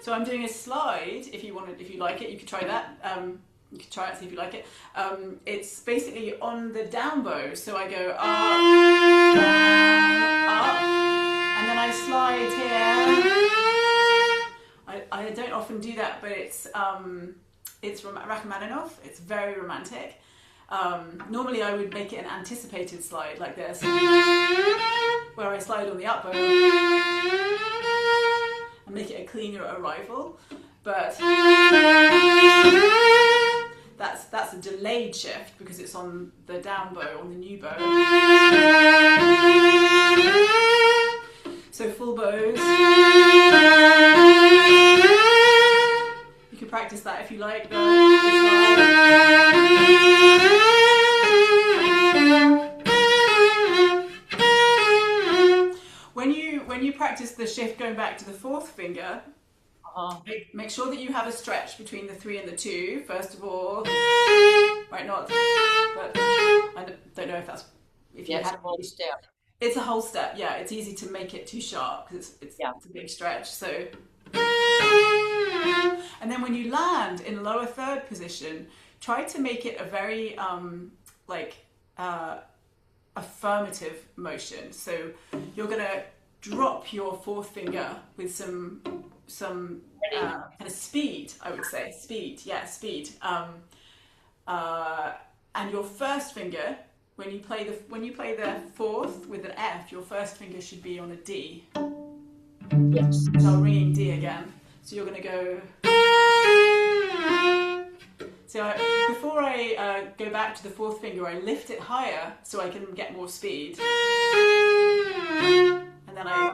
So I'm doing a slide. If you like it, you could try that. You could try it, see if you like it. It's basically on the down bow. So I go up, down, up, and then I slide here. I don't often do that, but it's Rachmaninoff. It's very romantic. Normally I would make it an anticipated slide like this, where I slide on the up bow and make it a cleaner arrival. But that's a delayed shift because it's on the down bow, on the new bow. So full bows. You can practice that if you like. When you practice the shift going back to the 4th finger, make sure that you have a stretch between the 3 and the 2, first of all. Right, not, but I don't know if you That's have a full step. It's a whole step. Yeah, it's easy to make it too sharp because Yeah. it's a big stretch. So, and then when you land in lower third position, try to make it a very like uh, affirmative motion. So you're gonna drop your fourth finger with some kind of speed. I would say speed. Yeah, speed. And your first finger, when you play the fourth with an F, your first finger should be on a D. Yes. So I'm ringing D again. So you're going to go. So before I go back to the fourth finger, I lift it higher so I can get more speed. And then I.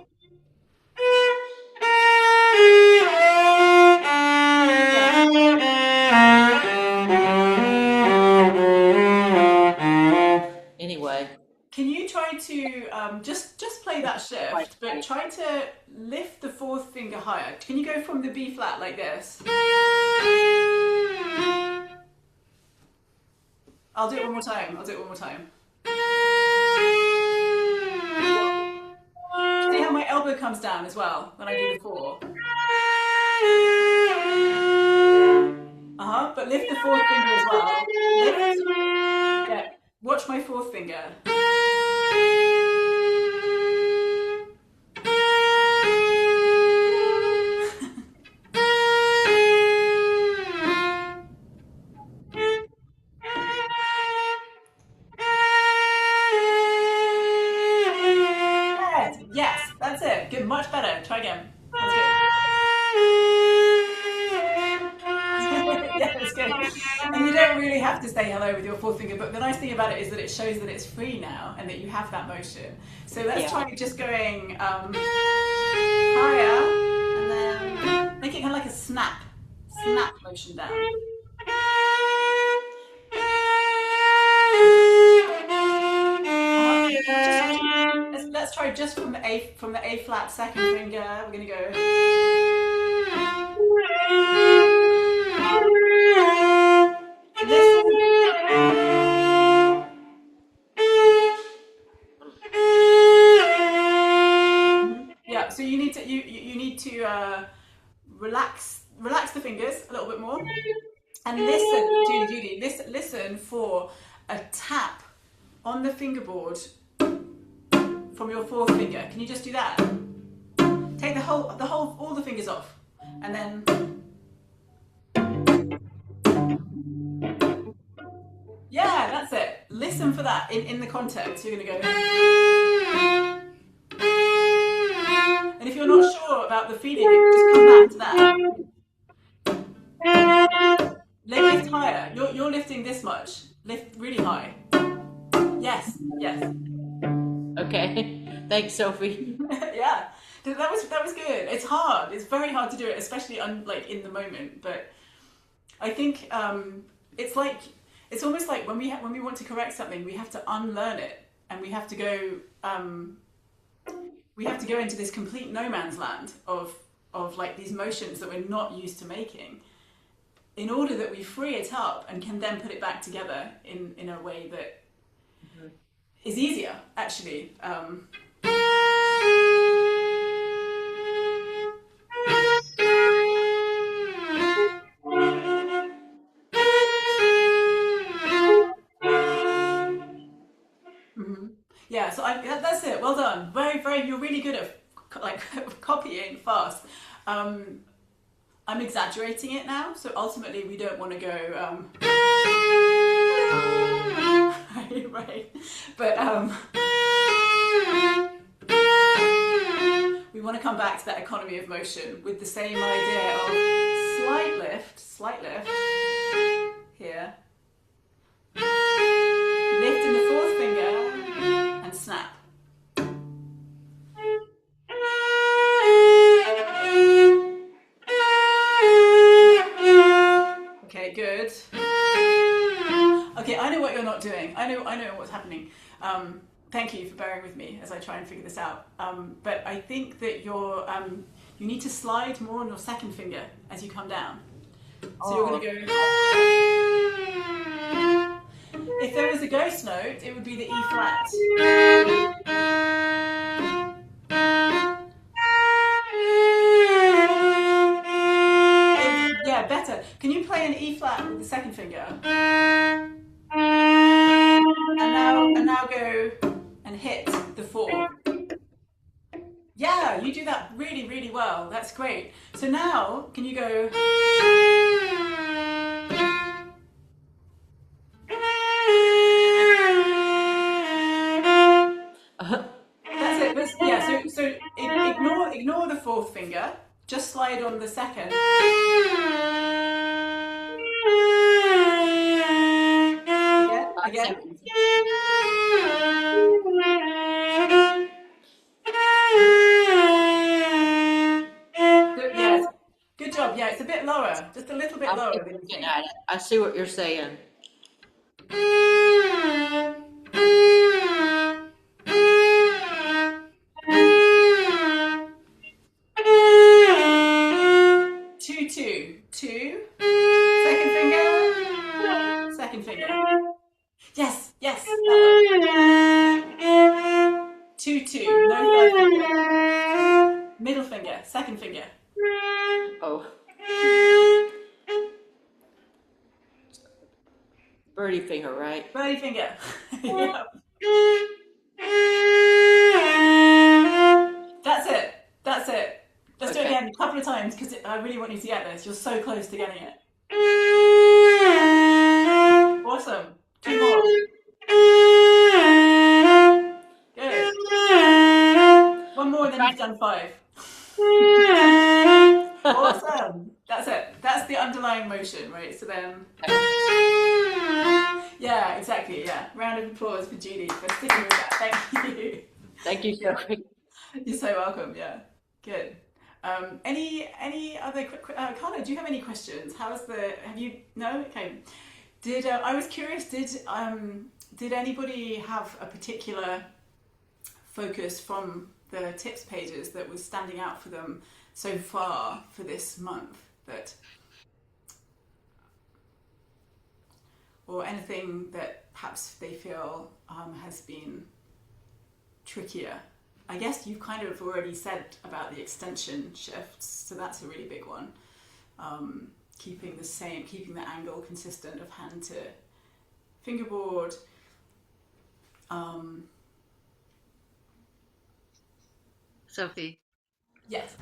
Anyway, Can you try to just play that shift, but try to lift the fourth finger higher? Can you go from the B flat like this? I'll do it one more time. I'll do it one more time. See how my elbow comes down as well when I do the four? But lift the fourth finger as well. Lift. Yeah. Watch my fourth finger. Yes, that's it. Good, much better. Try again. That's good. Yeah, it's good. And you don't really have to say hello with your fourth finger, but the nice thing about it is that it shows that it's free now and that you have that motion. So let's try just going higher and then make it kind of like a snap motion down. Let's try just from the A flat second finger. We're gonna go. Listen. Yeah. So you need to relax the fingers a little bit more and listen, Judy. Listen for a tap on the fingerboard from your fourth finger. Can you just do that? Take all the fingers off, and then. Yeah, that's it. Listen for that in the context. You're gonna go. And if you're not sure about the feeling, just come back to that. Lift higher. You're lifting this much. Lift really high. Yes. Okay. Thanks, Sophie. Yeah, that was good. It's hard. It's very hard to do it, especially like in the moment. But I think it's almost like when we want to correct something, we have to unlearn it, and we have to go into this complete no man's land of like these motions that we're not used to making, in order that we free it up and can then put it back together in a way that is easier, actually. Yeah, so that's it. Well done. Very. You're really good at like copying fast. I'm exaggerating it now, so ultimately we don't want to go. Right. But we want to come back to that economy of motion with the same idea of slight lift here. Lift in the fourth finger and snap. Okay, good. Okay, I know what you're not doing. I know what's happening. Thank you for bearing with me as I try and figure this out. But I think that you need to slide more on your second finger as you come down. So you're going to go. If there was a ghost note, it would be the E flat. Yeah, better. Can you play an E flat with the second finger? And now go and hit the 4. Yeah, you do that really, really well. That's great. So now, can you go? That's it. Yeah. So ignore the fourth finger. Just slide on the second. Again, I see again. what you Yes. Good job. Yeah, it's a bit lower, just a little bit I'm lower just than you looking think. at it. I see what you're saying. 2 2 2. Second finger. Second finger. Yes, yes, that one. 2 2. No third finger. Middle finger. Second finger. Oh, birdie finger, right? Birdie finger. Yeah. That's it. That's it. Let's do it Okay. again a couple of times because I really want you to get this. You're so close to getting it. Awesome. 2 more. Good. One more, then you've done 5. Awesome. That's it. That's the underlying motion, right? So then. Yeah, exactly. Yeah. Round of applause for Judy for sticking with that. Thank you. Thank you, Sophie. You're so welcome. Yeah. Good. Any other quick? Carla, do you have any questions? How's the? Have you? No. Okay. Did I was curious? Did anybody have a particular focus from the tips pages that was standing out for them so far for this month? That or anything that perhaps they feel has been trickier? I guess you've kind of already said about the extension shifts, so that's a really big one. Keeping the angle consistent of hand to fingerboard. Sophie, Yes.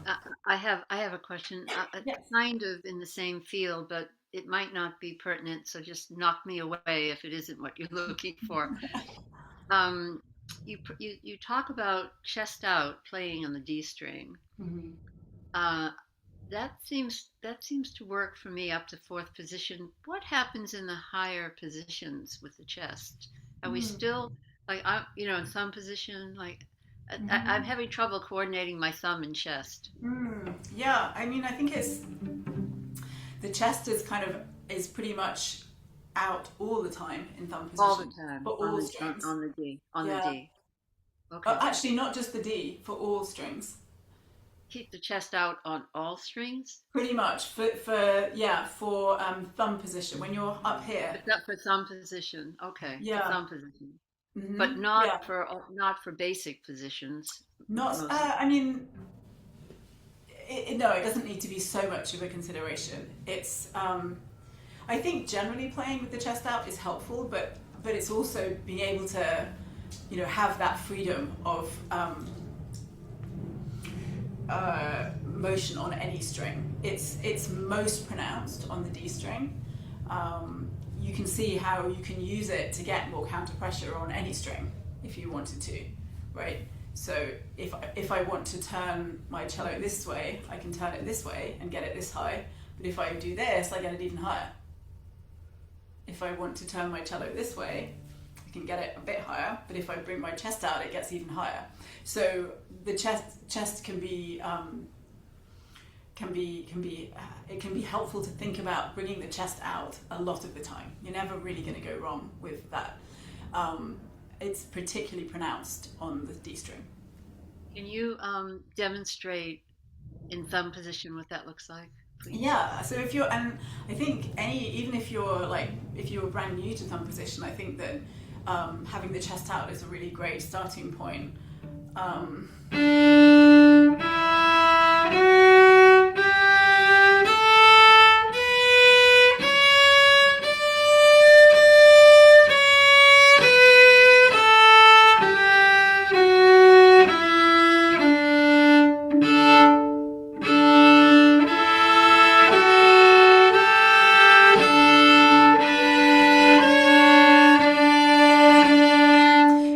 I have a question, Yes. kind of in the same field, but it might not be pertinent. So just knock me away if it isn't what you're looking for. Um, you talk about chest out playing on the D string. Mm-hmm. Uh, that seems to work for me up to fourth position. What happens in the higher positions with the chest? Are we still like in thumb position? Like I'm Mm-hmm. having trouble coordinating my thumb and chest Yeah, I mean, I think it's the chest is pretty much out all the time in thumb all the position time for on all strings. the D on the Yeah. D. Okay, Actually, not just the D, for all strings. keep the chest out on all strings, Pretty much for thumb position when you're up here. but not for thumb position. Okay, for Yeah. thumb position, but Yeah. not for basic positions. Not. Most. I mean, no, it doesn't need to be so much of a consideration. It's. I think generally playing with the chest out is helpful, but it's also being able to, have that freedom of motion on any string. It's most pronounced on the D string. You can see how you can use it to get more counter pressure on any string if you wanted to, right? So if I want to turn my cello this way, I can turn it this way and get it this high. But if I do this, I get it even higher. If I want to turn my cello this way, I can get it a bit higher. But if I bring my chest out, it gets even higher. So the chest can be it can be helpful to think about bringing the chest out a lot of the time. You're never really going to go wrong with that. It's particularly pronounced on the D string. Can you demonstrate in thumb position what that looks like? please. Yeah, so if you're, and I think even if you're like, if you're brand new to thumb position, I think that having the chest out is a really great starting point. Um,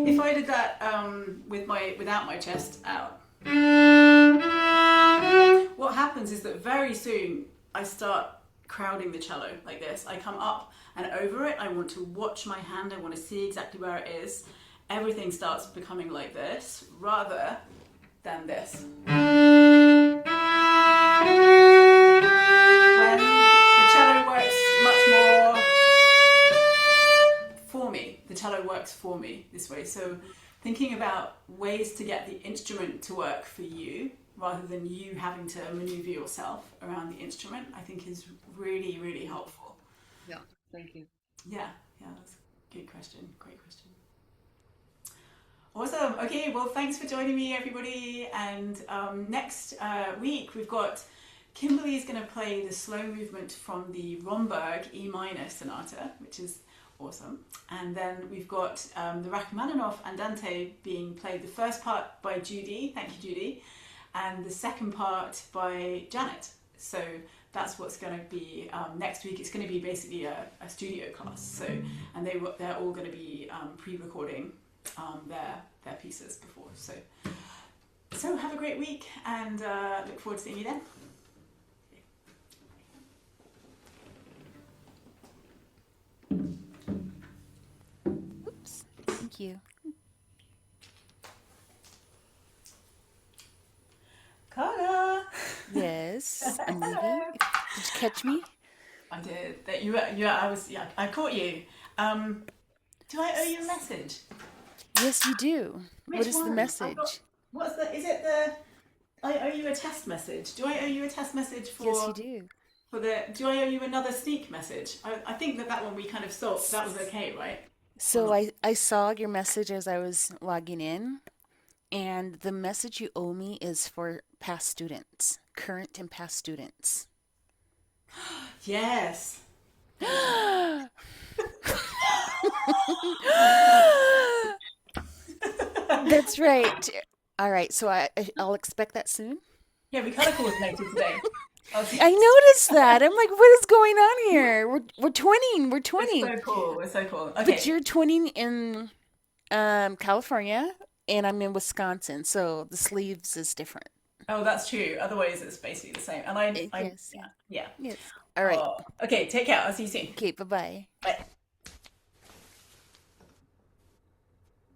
if I did that without my chest out, what happens is that very soon I start crowding the cello like this. I come up and over it. I want to watch my hand. I want to see exactly where it is. Everything starts becoming like this rather than this. When the cello works much more for me, the cello works for me this way. So thinking about ways to get the instrument to work for you rather than you having to maneuver yourself around the instrument, I think is really, really helpful. Yeah, thank you. Yeah, yeah, that's a good question. Great question. Awesome. Okay, well, thanks for joining me, everybody. And next week, we've got Kimberly is going to play the slow movement from the Romberg E minor sonata, which is awesome. And then we've got the Rachmaninoff Andante being played, the first part by Judy, thank you, Judy, and the second part by Janet. So that's what's going to be next week. It's going to be basically a studio class. So, and they're all going to be pre-recording their pieces before. So have a great week, and look forward to seeing you then. Oops. Thank you. Carla! Yes, I'm leaving. Did you catch me? I did. That I caught you. Do I owe you a message? Yes, you do. What Which is the one? I've got. message? Is it the? I owe you a test message. Do I owe you a test message Yes, you do. do I owe you another sneak message? I think that one we kind of solved. That was S- okay, right? Or So not? I saw your message as I was logging in, and the message you owe me is for past students, current and past students. Yes. Thank you. That's right. All right, so I'll expect that soon. Yeah, we color coordinated today. I was, I noticed that. I'm like, what is going on here? We're twinning. We're it's twinning. so cool. It's so cool. But Okay. you're twinning in California, and I'm in Wisconsin, so the sleeves is different. Oh, that's true. Otherwise, it's basically the same. And Yes, yeah, yeah. yes. All right. Oh, okay. Take care. I'll see you soon. Okay, bye bye. Bye.